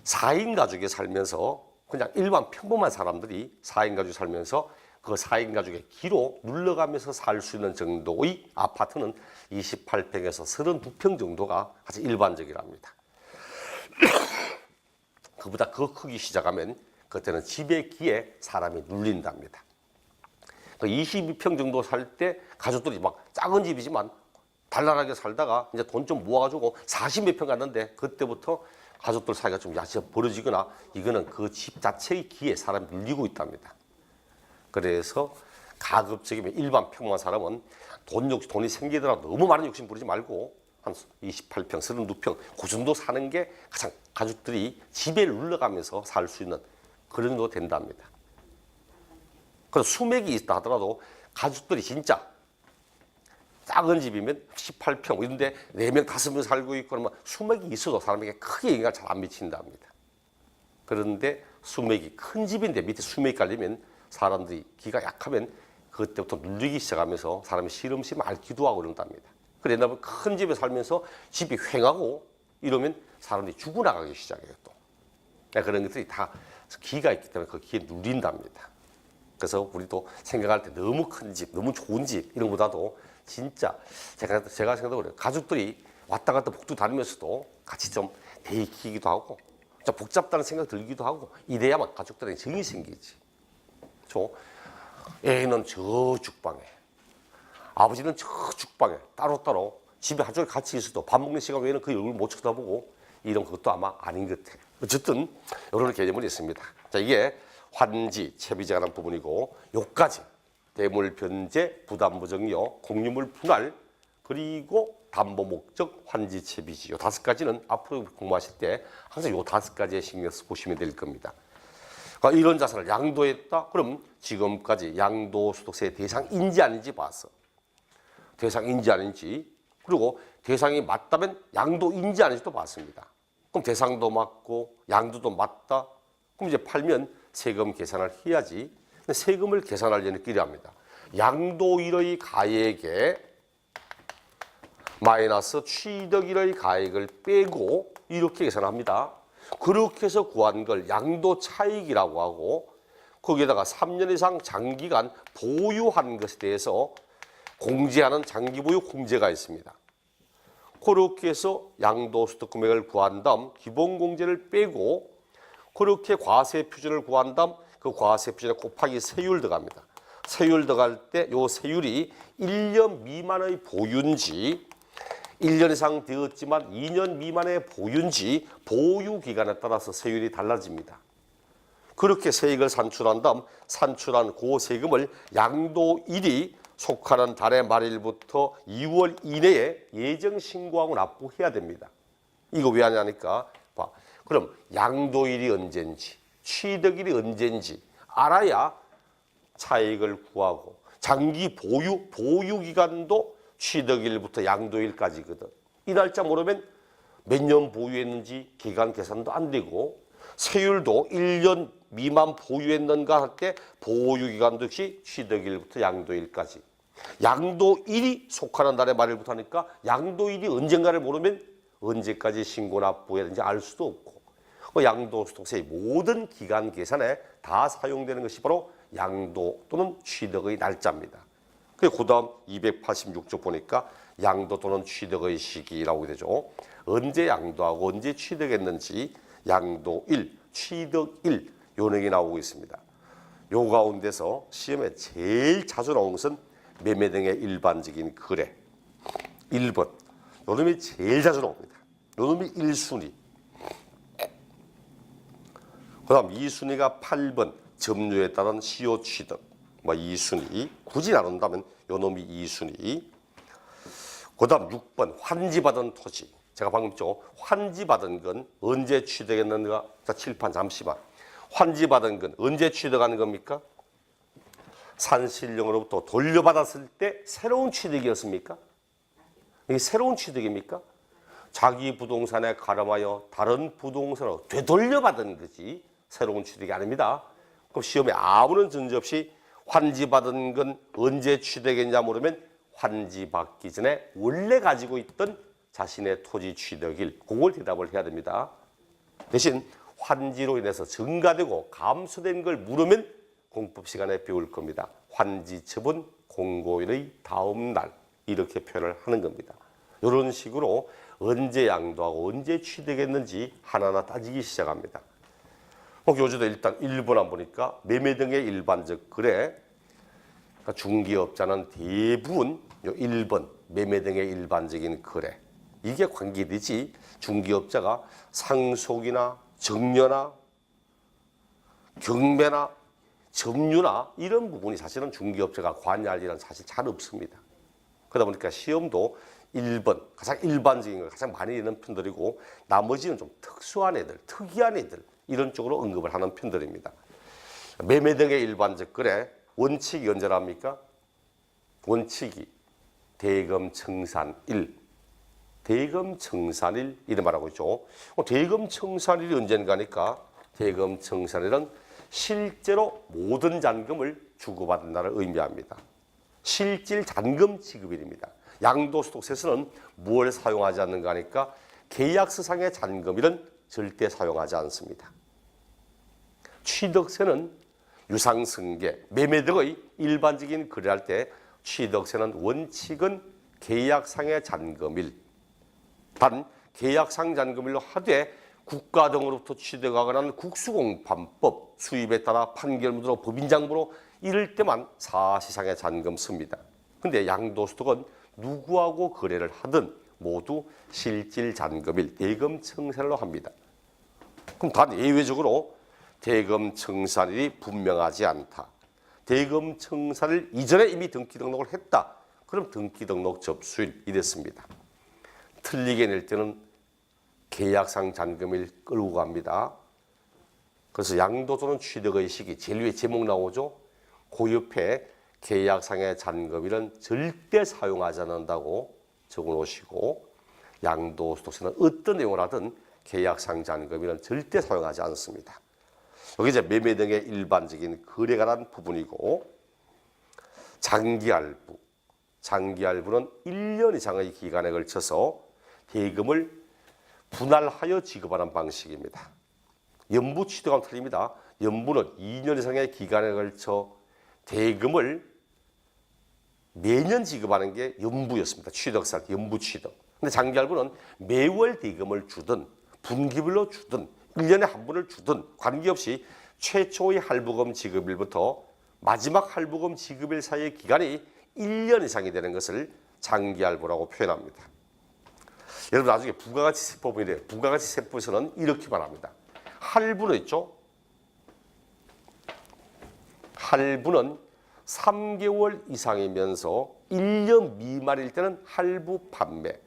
4인 가족에 살면서 그냥 일반 평범한 사람들이 4인 가족에 살면서 그 4인 가족의 기로 눌러가면서 살 수 있는 정도의 아파트는 28평에서 32평 정도가 아주 일반적이랍니다. 그보다 그 크기 시작하면 그때는 집의 기에 사람이 눌린답니다. 22평 정도 살 때 가족들이 막 작은 집이지만 단란하게 살다가 이제 돈 좀 모아가지고 40몇 평 갔는데 그때부터 가족들 사이가 좀 야채가 벌어지거나 이거는 그 집 자체의 기에 사람이 눌리고 있답니다. 그래서 가급적이면 일반 평범한 사람은 돈이 생기더라도 너무 많은 욕심 부리지 말고 한 28평, 32평 그 정도 사는 게 가장 가족들이 집에 눌러가면서 살 수 있는 그런 정도 된답니다. 그래서 수맥이 있다 하더라도 가족들이 진짜 작은 집이면 18평 이런데 4명, 5명 살고 있고 그러면 수맥이 있어도 사람에게 크게 영향을 잘 안 미친답니다. 그런데 수맥이 큰 집인데 밑에 수맥이 깔리면 사람들이 기가 약하면 그때부터 눌리기 시작하면서 사람이 시름시름 앓기도 하고 그런답니다. 그래 옛날에 큰 집에 살면서 집이 휑하고 이러면 사람들이 죽어나가기 시작해요 또. 그런 것들이 다 기가 있기 때문에 그 기에 눌린답니다. 그래서 우리도 생각할 때 너무 큰 집, 너무 좋은 집 이런 것보다도 진짜 제가 생각도 그래요. 가족들이 왔다 갔다 복도 다니면서도 같이 좀 대익히기도 하고 좀 복잡다는 생각 들기도 하고 이래야만 가족들에게 정이 생기지. 그렇죠? 애는 저 죽방에 아버지는 저 죽방에 따로따로 집에 한쪽에 같이 있어도 밥 먹는 시간 외에는 그 얼굴 못 쳐다보고 이런 것도 아마 아닌 것 같아요. 어쨌든 이런 개념은 있습니다. 자, 이게 환지, 채비제가 라는 부분이고 요까지 대물 변제, 부담부정여, 공유물 분할 그리고 담보 목적, 환지, 채비지 요 5가지는 앞으로 공부하실 때 항상 요 5가지에 신경 써서 보시면 될 겁니다. 그러니까 이런 자산을 양도했다? 그럼 지금까지 양도소득세 대상인지 아닌지 봤어. 대상인지 아닌지 그리고 대상이 맞다면 양도인지 아닌지도 봤습니다. 그럼 대상도 맞고 양도도 맞다? 그럼 이제 팔면 세금 계산을 해야지. 세금을 계산하려는 길이 합니다. 양도일의 가액에 마이너스 취득일의 가액을 빼고 이렇게 계산합니다. 그렇게 해서 구한 걸 양도 차익이라고 하고 거기에다가 3년 이상 장기간 보유한 것에 대해서 공제하는 장기 보유 공제가 있습니다. 그렇게 해서 양도소득 금액을 구한 다음 기본 공제를 빼고 그렇게 과세 표준을 구한 다음 그 과세 표준에 곱하기 세율 들어갑니다. 세율 들어갈 때 요 세율이 1년 미만의 보유인지 1년 이상 되었지만 2년 미만의 보유인지 보유 기간에 따라서 세율이 달라집니다. 그렇게 세액을 산출한 다음 산출한 그 세금을 양도일이 속하는 달의 말일부터 2월 이내에 예정 신고하고 납부해야 됩니다. 이거 왜 하냐니까 봐. 그럼 양도일이 언제인지 취득일이 언제인지 알아야 차익을 구하고 장기 보유 기간도 취득일부터 양도일까지거든. 이 날짜 모르면 몇 년 보유했는지 기간 계산도 안 되고 세율도 1년 미만 보유했는가 할 때 보유 기간도 역시 취득일부터 양도일까지. 양도일이 속하는 달의 말일부터 하니까 양도일이 언젠가를 모르면 언제까지 신고 납부해야 되는지 알 수도 없고 양도소득세의 모든 기간 계산에 다 사용되는 것이 바로 양도 또는 취득의 날짜입니다. 그 다음 286조 보니까 양도 또는 취득의 시기라고 되죠. 언제 양도하고 언제 취득했는지 양도일, 취득일 요 내용이 나오고 있습니다. 요 가운데서 시험에 제일 자주 나오는 것은 매매 등의 일반적인 거래 1번 요 놈이 제일 자주 나옵니다. 요 놈이 1순위. 그 다음 2순위가 8번 점유에 따른 시효 취득 2순위. 굳이 나눈다면 요 놈이 2순위. 그 다음 6번 환지받은 토지. 제가 방금 했죠. 환지받은 건 언제 취득했는가? 자, 칠판 잠시만. 환지받은 건 언제 취득하는 겁니까? 산신령으로부터 돌려받았을 때 새로운 취득이었습니까? 이게 새로운 취득입니까? 자기 부동산에 가름하여 다른 부동산으로 되돌려받은 거지 새로운 취득이 아닙니다. 그럼 시험에 아무런 전제 없이 환지받은 건 언제 취득했냐 물으면 환지받기 전에 원래 가지고 있던 자신의 토지 취득일 그걸 대답을 해야 됩니다. 대신 환지로 인해서 증가되고 감소된 걸 물으면 공법 시간에 배울 겁니다. 환지처분 공고일의 다음 날 이렇게 표현을 하는 겁니다. 이런 식으로 언제 양도하고 언제 취득했는지 하나하나 따지기 시작합니다. 교재도 일단 1번 안 보니까 매매 등의 일반적 거래 그러니까 중개업자는 대부분 요 1번 매매 등의 일반적인 거래 이게 관계되지 중개업자가 상속이나 정려나 경매나 점유나 이런 부분이 사실은 중개업자가 관여할 일은 사실 잘 없습니다. 그러다 보니까 시험도 1번 가장 일반적인 걸 가장 많이 내는 편들이고 나머지는 좀 특수한 애들, 특이한 애들 이런 쪽으로 언급을 하는 편들입니다. 매매 등의 일반적 거래 원칙이 언제랍니까? 원칙이 대검청산일, 대검청산일 이런 말하고 있죠. 대검청산일이 언젠가니까 대검청산일은 실제로 모든 잔금을 주고받은 날을 의미합니다. 실질 잔금 지급일입니다. 양도소득세에서는 뭘 사용하지 않는가 하니까 계약서상의 잔금일은 절대 사용하지 않습니다. 취득세는 유상승계, 매매 등의 일반적인 거래할 때 취득세는 원칙은 계약상의 잔금일, 단 계약상 잔금일로 하되 국가 등으로부터 취득하거나 하는 국수공판법 수입에 따라 판결문으로 법인장부로 이럴 때만 사실상의 잔금 씁니다. 근데 양도소득은 누구하고 거래를 하든 모두 실질 잔금일 대검청산일로 합니다. 그럼 단 예외적으로 대검청산일이 분명하지 않다. 대검청산일 이전에 이미 등기 등록을 했다. 그럼 등기 등록 접수일 이랬습니다. 틀리게 낼 때는 계약상 잔금일 끌고 갑니다. 그래서 양도 또는 취득의 시기 제일 위에 제목 나오죠. 그 옆에 계약상의 잔금일은 절대 사용하지 않는다고 적어놓으시고 양도소득세는 어떤 내용을 하든 계약상 잔금일은 절대 사용하지 않습니다. 여기 이제 매매 등의 일반적인 거래가 란 부분이고 장기할부, 장기할부는 1년 이상의 기간에 걸쳐서 대금을 분할하여 지급하는 방식입니다. 연부 취득과는 틀립니다. 연부는 2년 이상의 기간에 걸쳐 대금을 매년 지급하는 게 연부였습니다. 취득상 연부 취득. 근데 장기할부는 매월 대금을 주든 분기별로 주든 1년에 한 번을 주든 관계없이 최초의 할부금 지급일부터 마지막 할부금 지급일 사이의 기간이 1년 이상이 되는 것을 장기할부라고 표현합니다. 여러분 나중에 부가가치 세법인데 부가가치 세법에서는 이렇게 말합니다. 할부는 있죠. 할부는 3개월 이상이면서 1년 미만일 때는 할부 판매,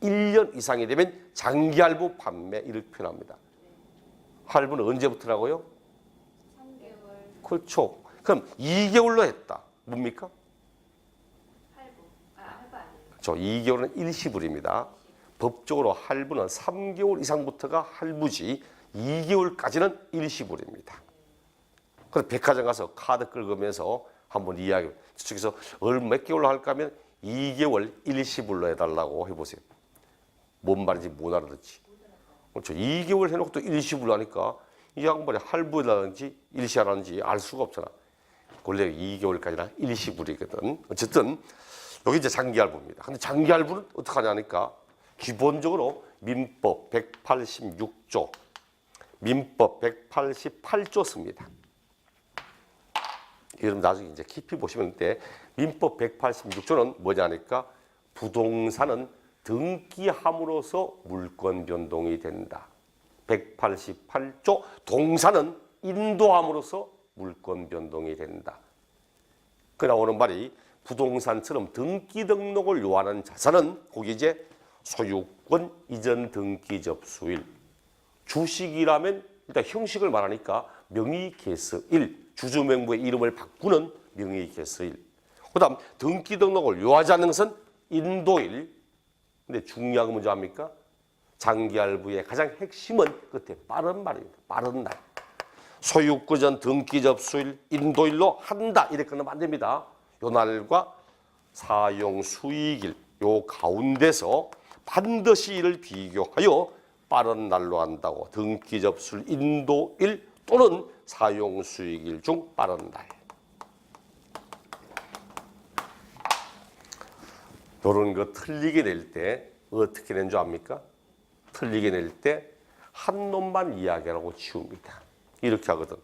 1년 이상이 되면 장기할부 판매 이렇게 표현합니다. 할부는 언제부터라고요? 3개월. 그렇죠. 그럼 2개월로 했다. 뭡니까? 할부. 할부 아니에요. 저 2개월은 일시불입니다. 법적으로 할부는 3개월 이상부터가 할부지 2개월까지는 일시불입니다. 그래서 백화점 가서 카드 긁으면서 한번 이야기, 저쪽에서 몇 개월로 할까 하면 2개월 일시불로 해달라고 해보세요. 뭔 말인지 못 알아듣지. 그렇죠. 2개월 해놓고 또 일시불로 하니까 이 양반이 할부라든지 일시하라는지 알 수가 없잖아. 원래 2개월까지나 일시불이거든. 어쨌든 여기 이제 장기할부입니다. 근데 장기할부는 어떻게 하냐니까 기본적으로 민법 186조, 민법 188조 씁니다. 여러분 나중에 이제 깊이 보시면 돼. 민법 186조는 뭐냐니까 부동산은 등기함으로써 물권 변동이 된다. 188조 동산은 인도함으로써 물권 변동이 된다. 그 나오는 말이 부동산처럼 등기 등록을 요하는 자산은 거기 이제 소유권 이전 등기 접수일, 주식이라면 일단 형식을 말하니까 명의개서일, 주주명부의 이름을 바꾸는 명의개서일. 그다음 등기 등록을 요하지 않는 것은 인도일. 근데 중요한 건 뭔지 압니까? 장기할부의 가장 핵심은 끝에 빠른 말입니다. 빠른 날. 소유권 전 등기 접수일, 인도일로 한다. 이렇게 끝나면 안 됩니다. 요 날과 사용 수익일 요 가운데서 반드시 이를 비교하여 빠른 날로 한다고. 등기 접수일, 인도일 또는 사용 수익일 중 빠른 날. 이런 거 틀리게 낼 때 어떻게 낸 줄 압니까? 틀리게 낼 때 한 놈만 이야기하라고 치웁니다. 이렇게 하거든.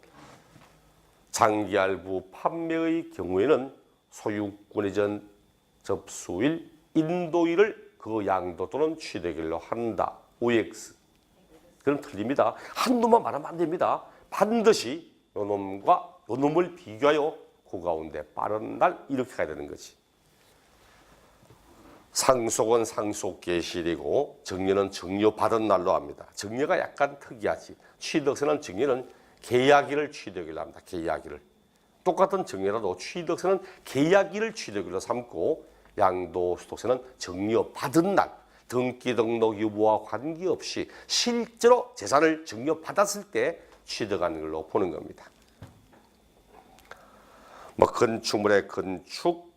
장기할부 판매의 경우에는 소유권 이전 접수일, 인도일을 그 양도 또는 취득일로 한다. OX. 그럼 틀립니다. 한 놈만 말하면 안 됩니다. 반드시 요 놈과 요 놈을 비교하여 그 가운데 빠른 날 이렇게 가야 되는 거지. 상속은 상속 개시일이고 정려는 정려 받은 날로 합니다. 정려가 약간 특이하지. 취득세는 정려는 계약일을 취득일로 합니다. 계약일을. 똑같은 정려라도 취득세는 계약일을 취득일로 삼고 양도소득세는 정려 받은 날, 등기 등록 유무와 관계없이 실제로 재산을 정려 받았을 때 취득하는 걸로 보는 겁니다. 뭐 건축물의 건축,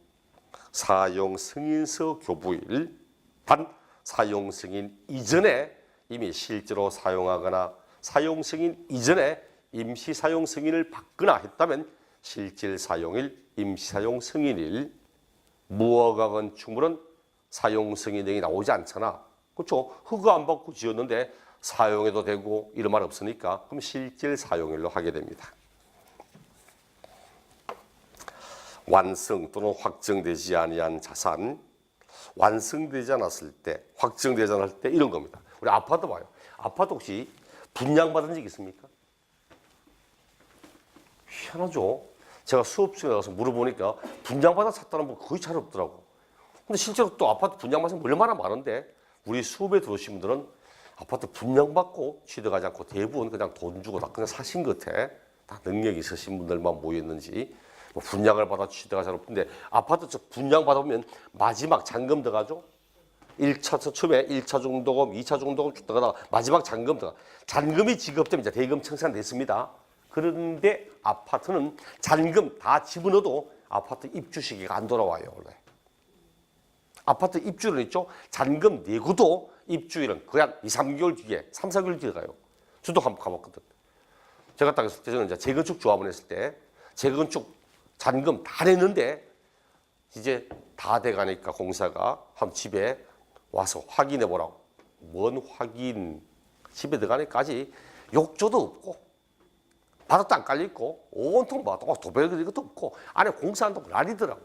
사용 승인서 교부일, 단 사용 승인 이전에 이미 실제로 사용하거나 사용 승인 이전에 임시 사용 승인을 받거나 했다면 실질 사용일, 임시 사용 승인일. 무허가 건축물은 사용 승인 등이 나오지 않잖아. 그렇죠? 허가 안 받고 지었는데 사용해도 되고 이런 말 없으니까 그럼 실질 사용일로 하게 됩니다. 완성 또는 확정되지 아니한 자산, 완성되지 않았을 때, 확정되지 않았을 때 이런 겁니다. 우리 아파트 봐요. 아파트 혹시 분양받은 적 있습니까? 희한하죠. 제가 수업시간에 가서 물어보니까 분양받아 샀다는 분 거의 잘 없더라고. 근데 실제로 또 아파트 분양받은 분 얼마나 많은데 우리 수업에 들어오신 분들은 아파트 분양받고 취득하지 않고 대부분 그냥 돈 주고 다 그냥 사신 것 같아. 다 능력이 있으신 분들만 모였는지. 뭐 분양을 받아 취득하지 않는데 아파트 분양 받아보면 마지막 잔금 들어가죠. 1차 처음에 1차 중도금, 2차 중도금 쭉 들어가다가 마지막 잔금 들어가. 잔금이 지급되면 이제 대금 청산됐습니다. 그런데 아파트는 잔금 다 집어넣어도 아파트 입주 시기가 안 돌아와요. 원래. 아파트 입주율은 있죠. 잔금 내고도 입주율은 거의 한 2, 3개월 뒤에, 3, 4개월 뒤에 가요. 저도 한번 가봤거든. 제가 딱 했을 때 저는 이제 재건축 조합원 했을 때 재건축 잔금 다 냈는데 이제 다 돼가니까 공사가 한 집에 와서 확인해 보라고. 뭔 확인? 집에 들어가니까지 욕조도 없고 바닥도 안 깔려있고 온통 도배를 것도 없고 안에 공사한다고 난리더라고.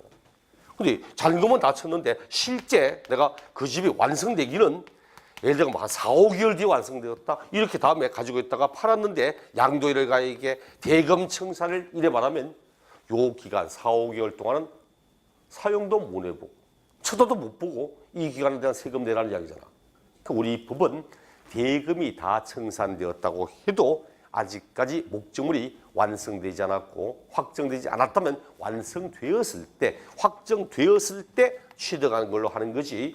근데 잔금은 다 쳤는데 실제 내가 그 집이 완성되기는 예를 들어 한 4, 5개월 뒤에 완성되었다. 이렇게 다음에 가지고 있다가 팔았는데 양도일가에게 대금 청산을 이래 말하면 요 기간 4, 5개월 동안은 사용도 못 해보고 쳐다도 못 보고 이 기간에 대한 세금 내라는 이야기잖아. 그러니까 우리 법은 대금이 다 청산되었다고 해도 아직까지 목적물이 완성되지 않았고 확정되지 않았다면 완성되었을 때 확정되었을 때 취득하는 걸로 하는 것이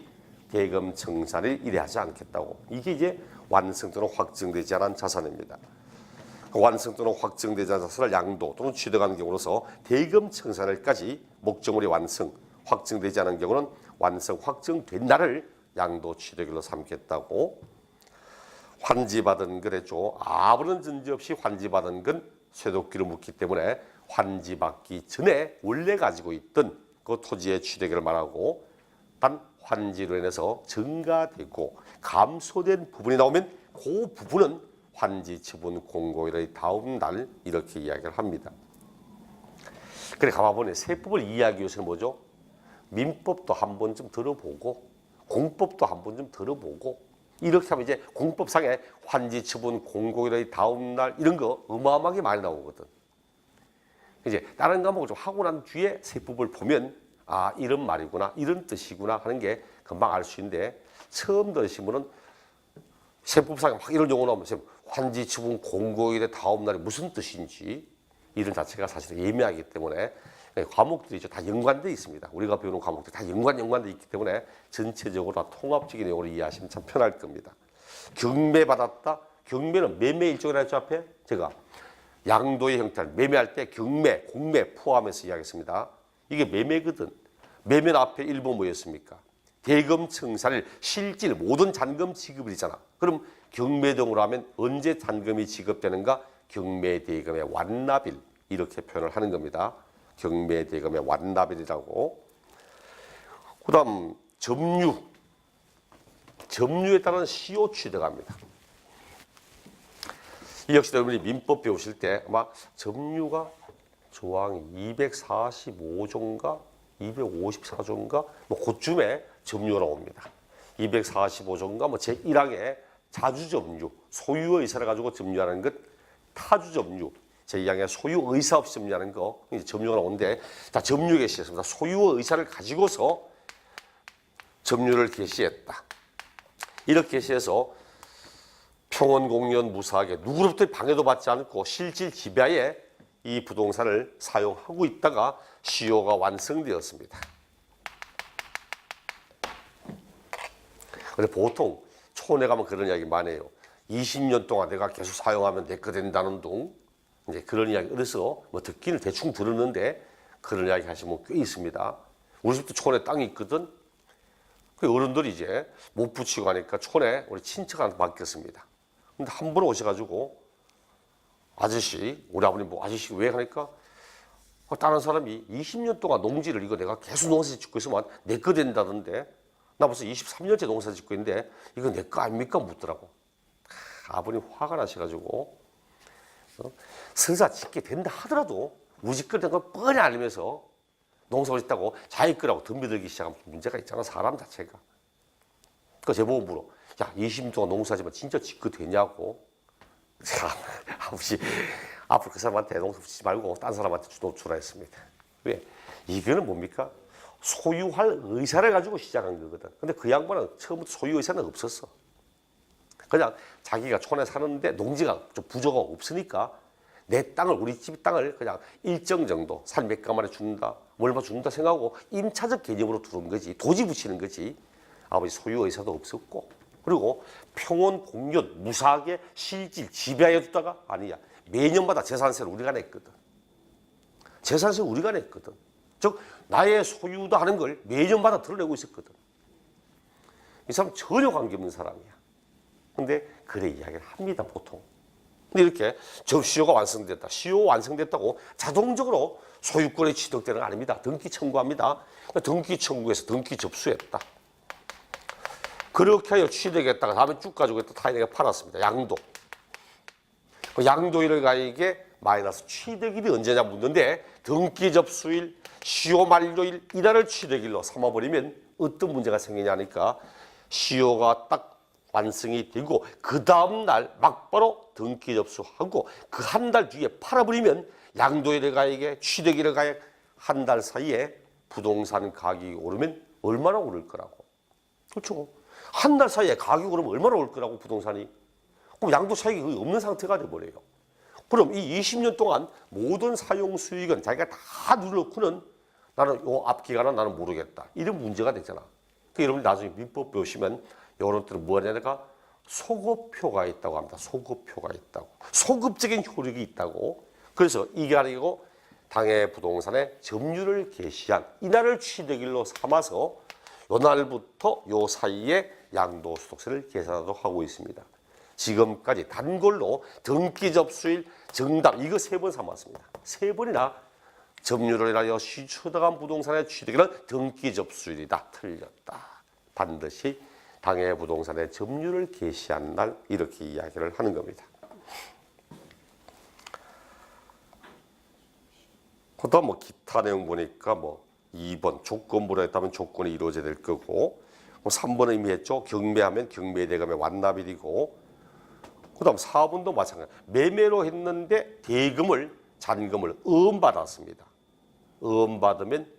대금 청산을 이래 하지 않겠다고. 이게 이제 완성 또는 확정되지 않은 자산입니다. 완성 또는 확정되지 않은 자산을 양도 또는 취득하는 경우로서 대금 청산일까지 목적물이 완성, 확정되지 않은 경우는 완성, 확정된 날을 양도 취득일로 삼겠다고. 환지받은 거래죠. 아무런 전제 없이 환지받은 건 쇠도끼로 묻기 때문에 환지받기 전에 원래 가지고 있던 그 토지의 취득일을 말하고 단 환지로 인해서 증가되고 감소된 부분이 나오면 그 부분은 환지 처분 공고일의 다음 날 이렇게 이야기를 합니다. 그래 가만보니 세법을 이해하기 위해서는 뭐죠? 민법도 한 번쯤 들어보고 공법도 한 번쯤 들어보고 이렇게 하면 이제 공법상에 환지 처분 공고일의 다음 날 이런 거 어마어마하게 많이 나오거든. 이제 다른 과목을 좀 하고 난 뒤에 세법을 보면 아 이런 말이구나 이런 뜻이구나 하는 게 금방 알 수 있는데 처음 들으신 분은 세법상에 막 이런 용어 나오면 환지 처분 공고일의 다음 날이 무슨 뜻인지 이런 자체가 사실 예매하기 때문에 과목들이 다 연관되어 있습니다. 우리가 배우는 과목들이 다 연관되어 있기 때문에 전체적으로 다 통합적인 내용으로 이해하시면 참 편할 겁니다. 경매받았다. 경매는 매매 일종이라 했죠 앞에 제가 양도의 형태를 매매할 때 경매, 공매 포함해서 이야기했습니다. 이게 매매거든. 매매 앞에 일부 뭐였습니까? 대금 청산일, 실질 모든 잔금 지급일이잖아. 그럼 경매 등으로 하면 언제 잔금이 지급되는가? 경매 대금의 완납일 이렇게 표현을 하는 겁니다. 경매 대금의 완납일이라고. 그다음 점유에 따른 시효 취득합니다. 이 역시 여러분이 민법 배우실 때 아마 점유가 조항 245조인가 254조인가 뭐 그쯤에 점유가 나옵니다. 245조인가 뭐 제1항에 자주점유, 소유의 의사를 가지고 점유하는 것, 타주점유, 제2항에 소유 의사 없이 점유하는 거, 이제 점유가 나오는데, 자, 점유 개시했습니다. 소유의 의사를 가지고서 점유를 개시했다. 이렇게 개시해서 평원공연 무사하게 누구로부터 방해도 받지 않고 실질 지배하에 이 부동산을 사용하고 있다가 시효가 완성되었습니다. 근데 보통 촌에 가면 그런 이야기 많이 해요. 20년 동안 내가 계속 사용하면 내 거 된다는 둥. 이제 그런 이야기 어려서 뭐 듣기는 대충 들었는데 그런 이야기 하시면 꽤 있습니다. 우리 집도 촌에 땅이 있거든. 그 어른들이 이제 못 붙이고 하니까 촌에 우리 친척한테 맡겼습니다. 근데 한 번 오셔가지고 아저씨, 우리 아버님 뭐 아저씨 왜 하니까 다른 사람이 20년 동안 농지를 이거 내가 계속 농사 짓고 있으면 내 거 된다던데 나 벌써 23년째 농사 짓고 있는데 이거 내 거 아닙니까? 묻더라고. 아버님 화가 나셔가지고 설사 짓게 된다 하더라도 우리 거 된 걸 뻔히 알면서 농사를 짓다고 자기 거라고 덤벼들기 시작하면 문제가 있잖아 사람 자체가. 그러니까 제보고 물어. 야 20년 동안 농사지만 진짜 지 거 되냐고. 참 아버지 앞으로 그 사람한테 농사 짓지 말고 딴 사람한테 주라 했습니다. 왜? 이거는 뭡니까? 소유할 의사를 가지고 시작한 거거든. 근데 그 양반은 처음부터 소유 의사는 없었어. 그냥 자기가 촌에 사는데 농지가 좀 부조가 없으니까 내 땅을 우리 집 땅을 그냥 일정 정도 산 몇 가마에 준다, 얼마 준다 생각하고 임차적 개념으로 들어온 거지. 도지 붙이는 거지. 아버지 소유 의사도 없었고 그리고 평온 공연 무사하게 실질 지배하여 뒀다가 아니야. 매년마다 재산세를 우리가 냈거든. 재산세 우리가 냈거든. 즉 나의 소유다 하는 걸 매년마다 드러내고 있었거든. 이 사람 전혀 관계없는 사람이야. 근데 그래 이야기를 합니다, 보통. 근데 이렇게 접시효가 완성됐다. 시효 완성됐다고 자동적으로 소유권이 취득되는 거 아닙니다. 등기 청구합니다. 등기 청구해서 등기 접수했다. 그렇게 하여 취득했다가 다음에 쭉 가지고 또 타인에게 팔았습니다. 양도. 양도일을 가에게 마이너스 취득일이 언제냐 묻는데 등기 접수일, 시효 만료일 이날을 취득일로 삼아버리면 어떤 문제가 생기냐니까 시효가 딱 완성이 되고 그 다음 날 막바로 등기 접수하고 그 한 달 뒤에 팔아버리면 양도일을 가에게 취득일을 가에 한 달 사이에 부동산 가격이 오르면 얼마나 오를 거라고. 그렇죠. 한 달 사이에 가격이 오르면 얼마나 오를 거라고 부동산이. 그럼 양도 차익이 없는 상태가 돼버려요. 그럼 이 20년 동안 모든 사용 수익은 자기가 다 누려놓고는 나는 요 앞 기간은 나는 모르겠다. 이런 문제가 되잖아. 그러니까 여러분이 나중에 민법 배우시면 이런 때는 뭐 하냐니까 소급표가 있다고 합니다. 소급표가 있다고. 소급적인 효력이 있다고. 그래서 이게 아니고 당해 부동산의 점유를 개시한 이날을 취득일로 삼아서 요 날부터 요 사이에 양도소득세를 계산하도록 하고 있습니다. 지금까지 단골로 등기 접수일, 정답 이거 3번 삼았습니다. 3번이나 점유를 하여 취득한 부동산의 취득일은 등기 접수일이다. 틀렸다. 반드시 당해 부동산의 점유를 개시한 날 이렇게 이야기를 하는 겁니다. 그다음 뭐 기타 내용 보니까 뭐 2번 조건부로 했다면 조건이 이루어져야 될 거고 3번은 이미 했죠. 경매하면 경매 대금의 완납일이고 그다음 4번도 마찬가지. 매매로 했는데 대금을 잔금을 받았습니다. 받으면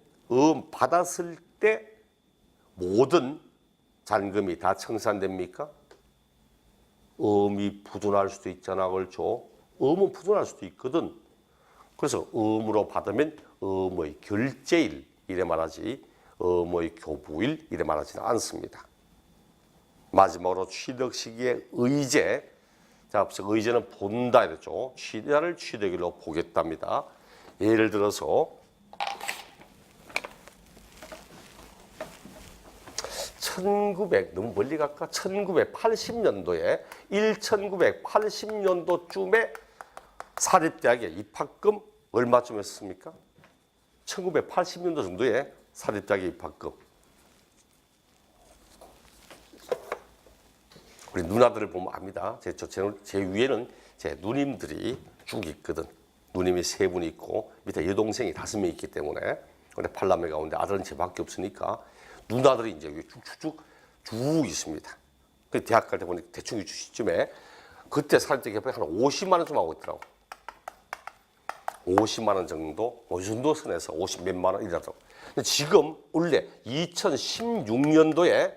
받았을 때 모든 잔금이 다 청산됩니까? 이 부둔할 수도 있잖아. 그렇죠? 은 부둔할 수도 있거든. 그래서 음으로 받으면 의 결제일 이래 말하지 의 교부일 이래 말하지는 않습니다. 마지막으로 취득 시기의 의제. 자, 의제는 본다 이랬죠. 취득을 취득일로 보겠답니다. 예를 들어서 1900 너무 멀리 갈까? 1980년도에 1980년도쯤에 사립대학에 입학금 얼마쯤 했습니까? 1980년도 정도에 사립대학에 입학금. 우리 누나들을 보면 압니다. 제 위에는 제 누님들이 쭉 있거든. 누님이 3분 있고 밑에 여동생이 5명 있기 때문에 근데 팔남매 가운데 아들은 제밖에 없으니까 누나들이 이제 쭉쭉쭉 있습니다. 그 대학 갈 때 보니까 대충 이 시점에 그때 사립대 개표에 한 50만 원 좀 하고 있더라고. 50만 원 정도, 이 정도 선에서 50 몇만 원 이라더라고. 근데 지금 원래 2016년도에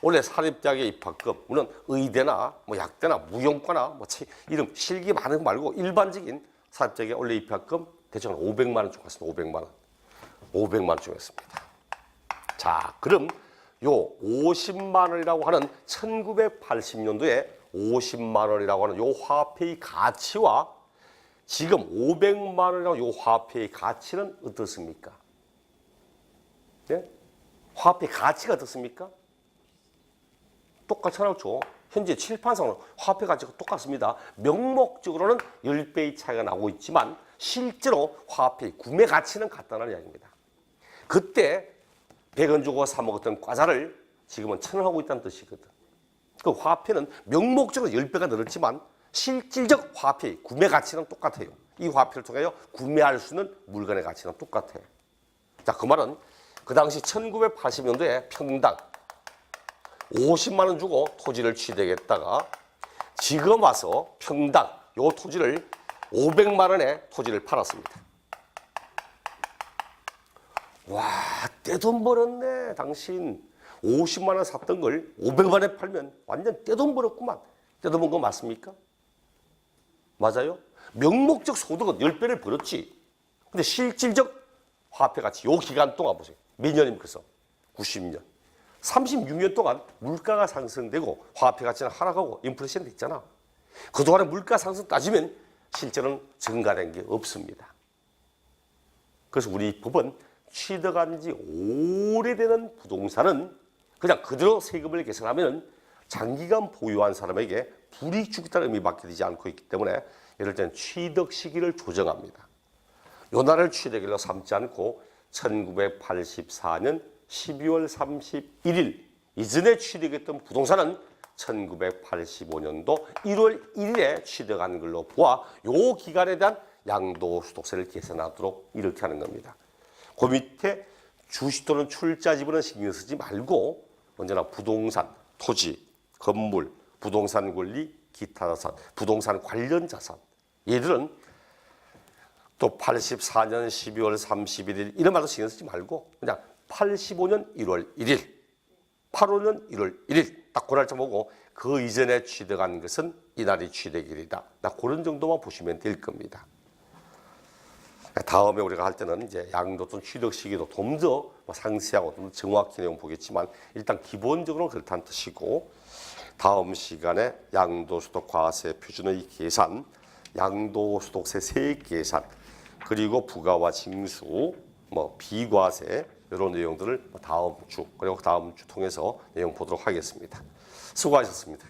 원래 사립대학의 입학금, 물론 의대나 뭐 약대나 무용과나 뭐 이런 실기 많은 거 말고 일반적인 사립대학의 원래 입학금 대충 한 500만 원 정도 했습니다. 500만 원. 500만 원 정도 했습니다. 자, 그럼 요 50만 원이라고 하는 1980년도에 50만 원이라고 하는 요 화폐의 가치와 지금 500만 원이라고 요 화폐의 가치는 어떻습니까? 네? 화폐 가치가 어떻습니까? 똑같잖아요. 현재 칠판상으로 화폐 가치가 똑같습니다. 명목적으로는 10배의 차이가 나고 있지만 실제로 화폐의 구매 가치는 같다는 이야기입니다. 그때 100원 주고 사 먹었던 과자를 지금은 1,000원 하고 있다는 뜻이거든. 그 화폐는 명목적으로 10배가 늘었지만 실질적 화폐의 구매 가치는 똑같아요. 이 화폐를 통하여 구매할 수 있는 물건의 가치는 똑같아요. 자, 그 말은 그 당시 1980년도에 평당 50만 원 주고 토지를 취득했다가 지금 와서 평당 요 토지를 500만 원에 토지를 팔았습니다. 와, 떼돈 벌었네. 당신 50만 원 샀던 걸 500만 원에 팔면 완전 떼돈 벌었구만. 떼돈 번 거 맞습니까? 맞아요? 명목적 소득은 10배를 벌었지. 근데 실질적 화폐 가치 요 기간 동안 보세요. 몇 년입니까? 그래서 90년. 36년 동안 물가가 상승되고 화폐 가치는 하락하고 인플레이션 됐잖아. 그동안에 물가 상승 따지면 실제로는 증가된 게 없습니다. 그래서 우리 법은 취득한 지 오래되는 부동산은 그냥 그대로 세금을 계산하면 장기간 보유한 사람에게 불이익 주겠다는 의미밖에 되지 않고 있기 때문에 이럴 때는 취득 시기를 조정합니다. 요 날을 취득일로 삼지 않고 1984년 12월 31일 이전에 취득했던 부동산은 1985년도 1월 1일에 취득한 걸로 보아 요 기간에 대한 양도소득세를 계산하도록 이렇게 하는 겁니다. 그 밑에 주식 또는 출자 지분은 신경 쓰지 말고 언제나 부동산, 토지, 건물, 부동산 권리, 기타 자산, 부동산 관련 자산 얘들은 또 84년 12월 31일 이런 말도 신경 쓰지 말고 그냥 85년 1월 1일, 85년 1월 1일 딱 그 날짜 보고 그 이전에 취득한 것은 이날이 취득일이다. 그런 정도만 보시면 될 겁니다. 다음에 우리가 할 때는 이제 양도 또는 취득 시기도 좀 더 상세하고 좀 정확히 내용 보겠지만 일단 기본적으로 그렇다는 뜻이고 다음 시간에 양도소득 과세 표준의 계산, 양도소득세 세액 계산 그리고 부가와 징수, 비과세 이런 내용들을 다음 주 그리고 다음 주 통해서 내용 보도록 하겠습니다. 수고하셨습니다.